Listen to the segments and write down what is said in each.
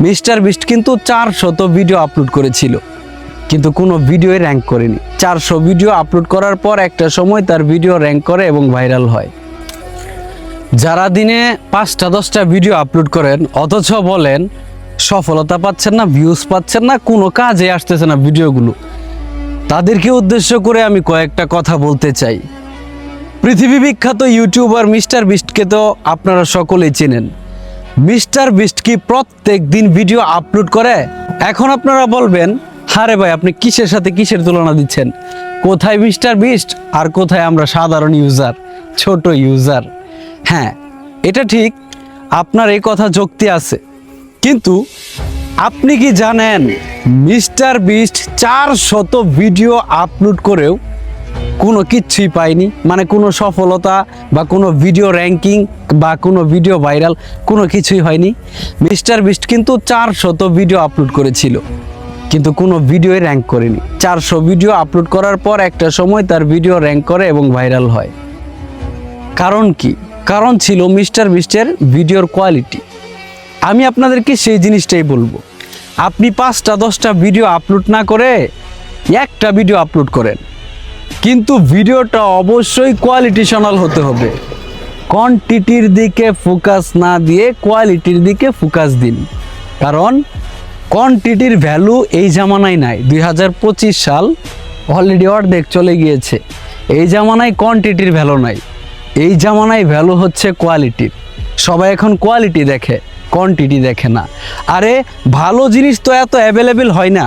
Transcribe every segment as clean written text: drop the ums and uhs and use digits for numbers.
Mister beast কিন্তু 400 video upload করেছিল, কিন্তু কোনো ভিডিও র্যাঙ্ক করেনি। 400 ভিডিও আপলোড করার পর একটা সময় তার ভিডিও র্যাঙ্ক করে এবং ভাইরাল হয়। যারা দিনে 5টা-10টা ভিডিও আপলোড করেন অথচ বলেন সফলতা পাচ্ছেন না, ভিউজ পাচ্ছেন না, কোনো কাজে আসতেছে না ভিডিওগুলো, তাদেরকে উদ্দেশ্য করে আমি কয়েকটা কথা বলতে চাই। পৃথিবী বিখ্যাত ইউটিউবার মিস্টার বিস্টকে তো আপনারা সকলেই চেনেন। মিস্টার বিস্ট কি প্রত্যেক দিন ভিডিও আপলোড করে? এখন আপনারা বলবেন, আরে ভাই আপনি কিসের সাথে কিসের তুলনা দিচ্ছেন? কোথায় মিস্টার বিস্ট আর কোথায় আমরা সাধারণ ইউজার, ছোট ইউজার? হ্যাঁ, এটা ঠিক, আপনার এই কথা যুক্তি আছে, কিন্তু আপনি কি জানেন মিস্টার বিস্ট 400 ভিডিও আপলোড করেও কোনো কিচ্ছুই পায়নি, মানে কোনো সফলতা বা কোনো ভিডিও র্যাঙ্কিং বা কোনো ভিডিও ভাইরাল কোনো কিছুই হয়নি। মিস্টার বিস্ট কিন্তু 400 ভিডিও আপলোড করেছিল, কিন্তু কোনো ভিডিওই র্যাঙ্ক করেনি। 400 ভিডিও আপলোড করার পর একটা সময় তার ভিডিও র্যাঙ্ক করে এবং ভাইরাল হয়। কারণ কি? কারণ ছিল মিস্টার বিস্টের ভিডিওর কোয়ালিটি। আমি আপনাদেরকে সেই জিনিসটাই বলবো, আপনি 5টা-10টা ভিডিও আপলোড না করে একটা ভিডিও আপলোড করেন, কিন্তু ভিডিওটা অবশ্যই কোয়ালিটিশনাল হতে হবে। কোয়ান্টিটির দিকে ফোকাস না দিয়ে কোয়ালিটির দিকে ফোকাস দিন, কারণ কোয়ান্টিটির ভ্যালু এই জামানায় নাই। 2025 সাল অলরেডি অর্ধেক চলে গিয়েছে, এই জামানায় কোয়ান্টিটির ভ্যালু নাই, এই জামানায় ভ্যালু হচ্ছে কোয়ালিটির। সবাই এখন কোয়ালিটি দেখে, কোয়ান্টিটি দেখে না। আরে ভালো জিনিস তো এত অ্যাভেলেবেল হয় না।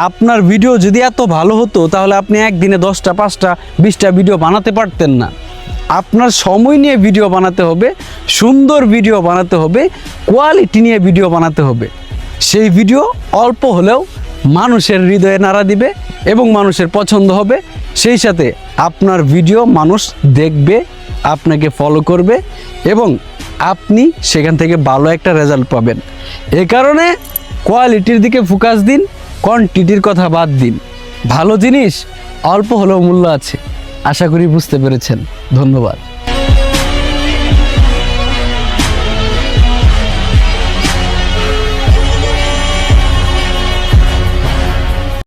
আপনার ভিডিও যদি এত ভালো হতো তাহলে আপনি একদিনে 10টা, 5টা, 20টা ভিডিও বানাতে পারতেন না। আপনার সময় নিয়ে ভিডিও বানাতে হবে, সুন্দর ভিডিও বানাতে হবে, কোয়ালিটি নিয়ে ভিডিও বানাতে হবে। সেই ভিডিও অল্প হলেও মানুষের হৃদয়ে নাড়া দিবে এবং মানুষের পছন্দ হবে। সেই সাথে আপনার ভিডিও মানুষ দেখবে, আপনাকে ফলো করবে এবং আপনি সেখান থেকে ভালো একটা রেজাল্ট পাবেন। এ কারণে কোয়ালিটির দিকে ফোকাস দিন, কোয়ান্টিটির কথা বাদ দিন। ভালো জিনিস অল্প হলেও মূল্য আছে। আশা করি বুঝতে পেরেছেন। ধন্যবাদ।